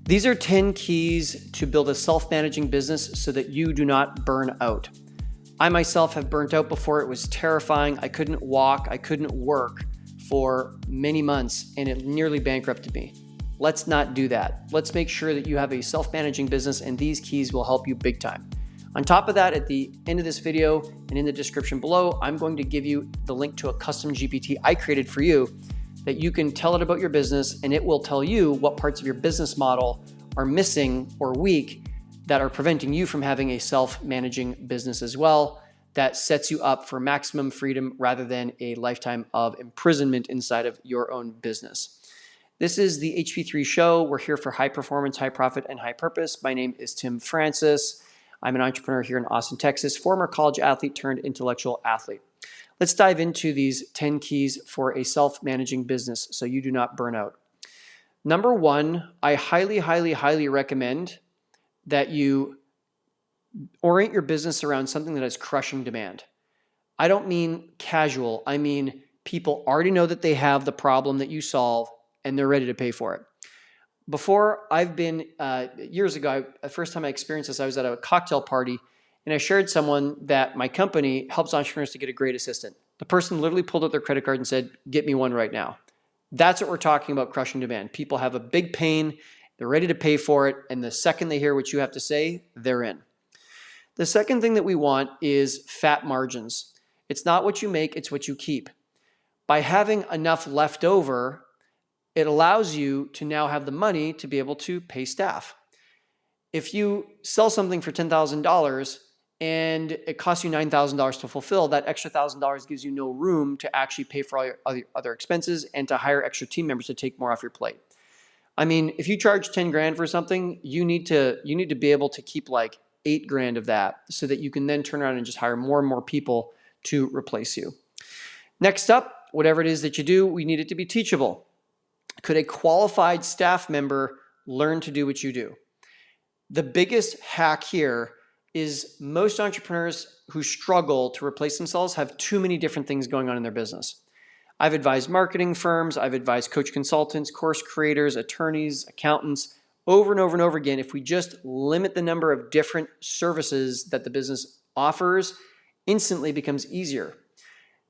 These are 10 keys to build a self-managing business so that you do not burn out. I myself have burnt out before. It was terrifying. I couldn't walk, I couldn't work for many months, and it nearly bankrupted me. Let's not do that. Let's make sure that you have a self-managing business, and these keys will help you big time. On top of that, at the end of this video and in the description below, I'm going to give you the link to a custom GPT I created for you that you can tell it about your business, and it will tell you what parts of your business model are missing or weak that are preventing you from having a self-managing business as well that sets you up for maximum freedom rather than a lifetime of imprisonment inside of your own business. This is the HP3 show. We're here for high performance, high profit, and high purpose. My name is Tim Francis. I'm an entrepreneur here in Austin, Texas, former college athlete turned intellectual athlete. Let's dive into these 10 keys for a self-managing business so you do not burn out. Number one, I highly recommend that you orient your business around something that has crushing demand. I don't mean casual. I mean people already know that they have the problem that you solve and they're ready to pay for it. Before, I've been, years ago, the first time I experienced this, I was at a cocktail party and I shared someone that my company helps entrepreneurs to get a great assistant. The person literally pulled out their credit card and said, "Get me one right now." That's what we're talking about, crushing demand. People have a big pain, they're ready to pay for it, and the second they hear what you have to say, they're in. The second thing that we want is fat margins. It's not what you make, it's what you keep. By having enough left over, it allows you to now have the money to be able to pay staff. If you sell something for $10,000 and it costs you $9,000 to fulfill, that extra $1,000 gives you no room to actually pay for all your other expenses and to hire extra team members to take more off your plate. I mean, if you charge 10 grand for something, you need to be able to keep like 8 grand of that so that you can then turn around and just hire more and more people to replace you. Next up, whatever it is that you do, we need it to be teachable. Could a qualified staff member learn to do what you do? The biggest hack here is most entrepreneurs who struggle to replace themselves have too many different things going on in their business. I've advised marketing firms, I've advised coach consultants, course creators, attorneys, accountants, over and over and over again. If we just limit the number of different services that the business offers, instantly becomes easier.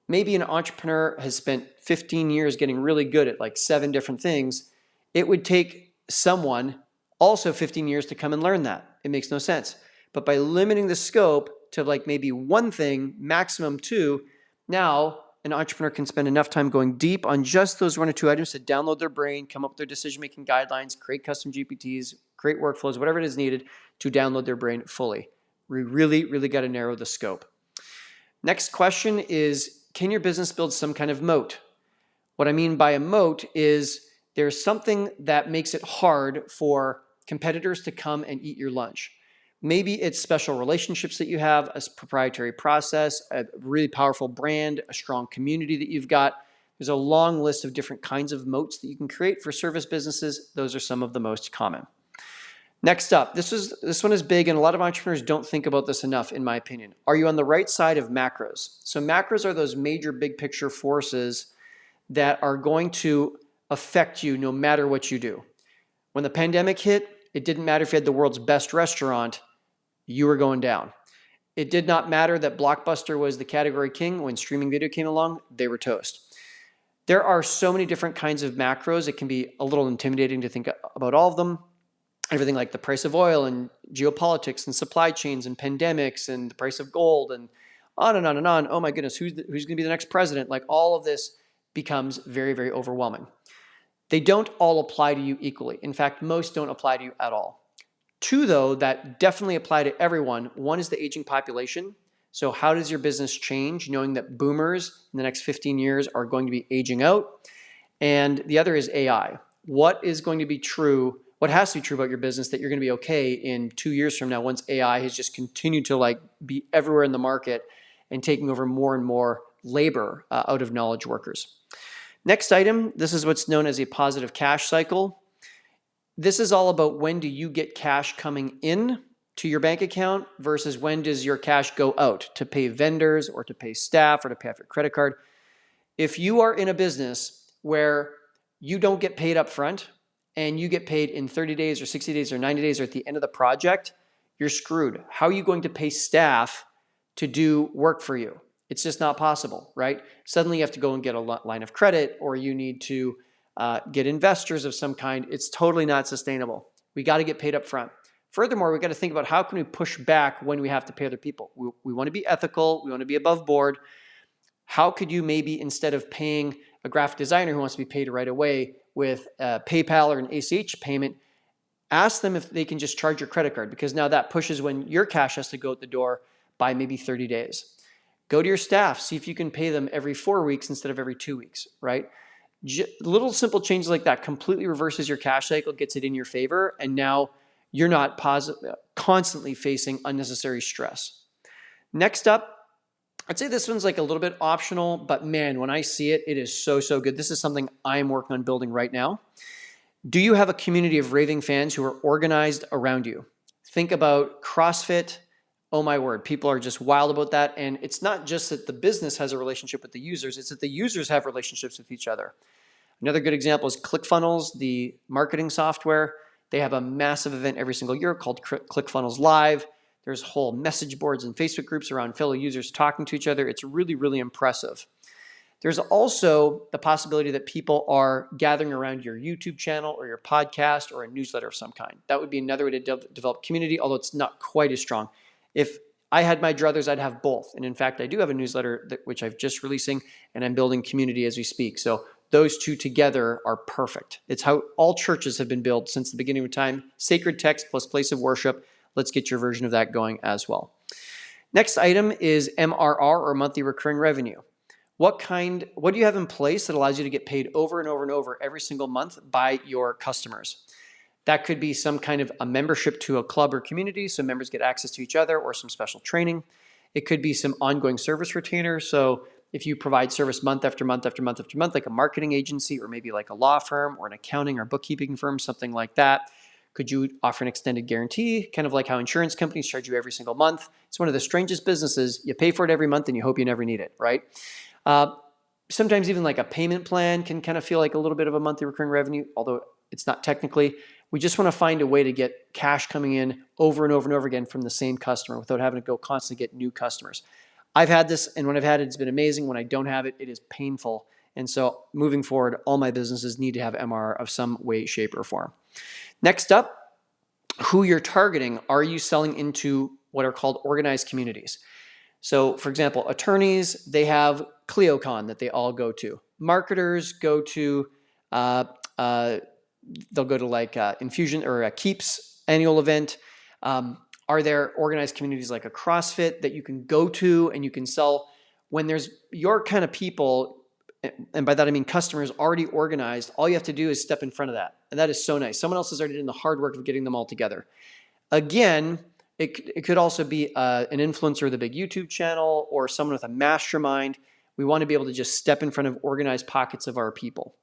Maybe an entrepreneur has spent 15 years getting really good at like 7 different things. It would take someone also 15 years to come and learn that. It makes no sense. But by limiting the scope to like maybe 1 thing, maximum 2, now an entrepreneur can spend enough time going deep on just those 1 or 2 items to download their brain, come up with their decision-making guidelines, create custom GPTs, create workflows, whatever it is needed to download their brain fully. We really got to narrow the scope. Next question is, can your business build some kind of moat? What I mean by a moat is there's something that makes it hard for competitors to come and eat your lunch. Maybe it's special relationships that you have, a proprietary process, a really powerful brand, a strong community that you've got. There's a long list of different kinds of moats that you can create for service businesses. Those are some of the most common. Next up, this one is big and a lot of entrepreneurs don't think about this enough, in my opinion. Are you on the right side of macros? So macros are those major big picture forces that are going to affect you no matter what you do. When the pandemic hit, it didn't matter if you had the world's best restaurant, you were going down. It did not matter that Blockbuster was the category king. When streaming video came along, they were toast. There are so many different kinds of macros. It can be a little intimidating to think about all of them. Everything like the price of oil and geopolitics and supply chains and pandemics and the price of gold and on and on and on. Oh my goodness, who's going to be the next president? Like all of this becomes very overwhelming. They don't all apply to you equally. In fact, most don't apply to you at all. 2, though, that definitely apply to everyone. 1 is the aging population. So how does your business change, knowing that boomers in the next 15 years are going to be aging out? And the other is AI. What is going to be true? What has to be true about your business that you're going to be okay in 2 years from now once AI has just continued to like be everywhere in the market and taking over more and more labor out of knowledge workers? Next item, this is what's known as a positive cash cycle. This is all about when do you get cash coming in to your bank account versus when does your cash go out to pay vendors or to pay staff or to pay off your credit card. If you are in a business where you don't get paid up front and you get paid in 30 days or 60 days or 90 days or at the end of the project, you're screwed. How are you going to pay staff to do work for you? It's just not possible, right? Suddenly you have to go and get a line of credit, or you need to get investors of some kind. It's totally not sustainable. We got to get paid up front. Furthermore, we got to think about how can we push back when we have to pay other people. We want to be ethical. We want to be above board. How could you maybe, instead of paying a graphic designer who wants to be paid right away with PayPal or an ACH payment, ask them if they can just charge your credit card, because now that pushes when your cash has to go out the door by maybe 30 days. Go to your staff, see if you can pay them every 4 weeks instead of every 2 weeks, right? Little simple changes like that completely reverses your cash cycle, gets it in your favor, and now you're not constantly facing unnecessary stress. Next up, I'd say this one's like a little bit optional, but man, when I see it, it is so, so good. This is something I'm working on building right now. Do you have a community of raving fans who are organized around you? Think about CrossFit. Oh my word, people are just wild about that. And it's not just that the business has a relationship with the users, it's that the users have relationships with each other. Another good example is ClickFunnels, the marketing software. They have a massive event every single year called ClickFunnels Live. There's whole message boards and Facebook groups around fellow users talking to each other. It's really, really impressive. There's also the possibility that people are gathering around your YouTube channel or your podcast or a newsletter of some kind. That would be another way to develop community, although it's not quite as strong. If I had my druthers, I'd have both. And in fact, I do have a newsletter which I've just releasing, and I'm building community as we speak. So those two together are perfect. It's how all churches have been built since the beginning of time. Sacred text plus place of worship. Let's get your version of that going as well. Next item is MRR, or monthly recurring revenue. What do you have in place that allows you to get paid over and over and over every single month by your customers? That could be some kind of a membership to a club or community, so members get access to each other, or some special training. It could be some ongoing service retainer. So if you provide service month after month after month after month, like a marketing agency, or maybe like a law firm or an accounting or bookkeeping firm, something like that. Could you offer an extended guarantee, kind of like how insurance companies charge you every single month? It's one of the strangest businesses. You pay for it every month and you hope you never need it, right? Sometimes even like a payment plan can kind of feel like a little bit of a monthly recurring revenue, although it's not technically. We just want to find a way to get cash coming in over and over and over again from the same customer without having to go constantly get new customers. I've had this, and when I've had it, it's been amazing. When I don't have it, it is painful. And so moving forward, all my businesses need to have MRR of some way, shape, or form. Next up, who you're targeting. Are you selling into what are called organized communities? So for example, attorneys, they have CleoCon that they all go to. Marketers go to, they'll go to like Infusion or a Keeps annual event. Are there organized communities like a CrossFit that you can go to and you can sell when there's your kind of people? And by that I mean customers already organized. All you have to do is step in front of that. And that is so nice. Someone else has already done the hard work of getting them all together. Again, it could also be an influencer with a big YouTube channel or someone with a mastermind. We want to be able to just step in front of organized pockets of our people.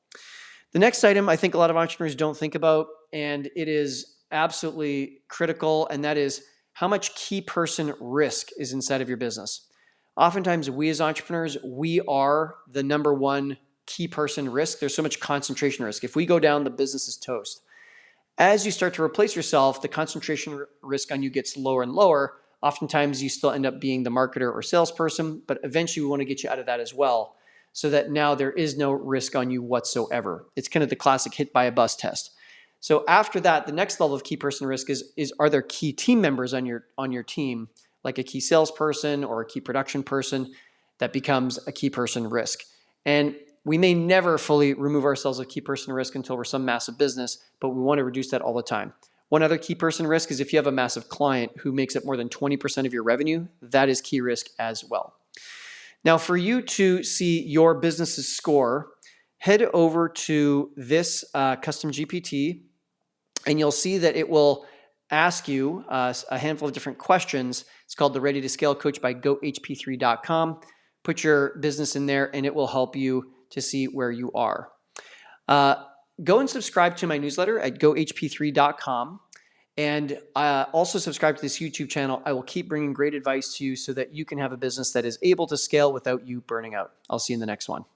The next item I think a lot of entrepreneurs don't think about, and it is absolutely critical, and that is how much key person risk is inside of your business. Oftentimes, we as entrepreneurs, we are the number one key person risk. There's so much concentration risk. If we go down, the business is toast. As you start to replace yourself, the concentration risk on you gets lower and lower. Oftentimes, you still end up being the marketer or salesperson, but eventually we want to get you out of that as well, so that now there is no risk on you whatsoever. It's kind of the classic hit by a bus test. So after that, the next level of key person risk is are there key team members on your team, like a key salesperson or a key production person, that becomes a key person risk. And we may never fully remove ourselves of key person risk until we're some massive business, but we want to reduce that all the time. One other key person risk is if you have a massive client who makes up more than 20% of your revenue, that is key risk as well. Now, for you to see your business's score, head over to this custom GPT, and you'll see that it will ask you a handful of different questions. It's called the Ready to Scale Coach by GoHP3.com. Put your business in there, and it will help you to see where you are. Go and subscribe to my newsletter at GoHP3.com. And also subscribe to this YouTube channel. I will keep bringing great advice to you so that you can have a business that is able to scale without you burning out. I'll see you in the next one.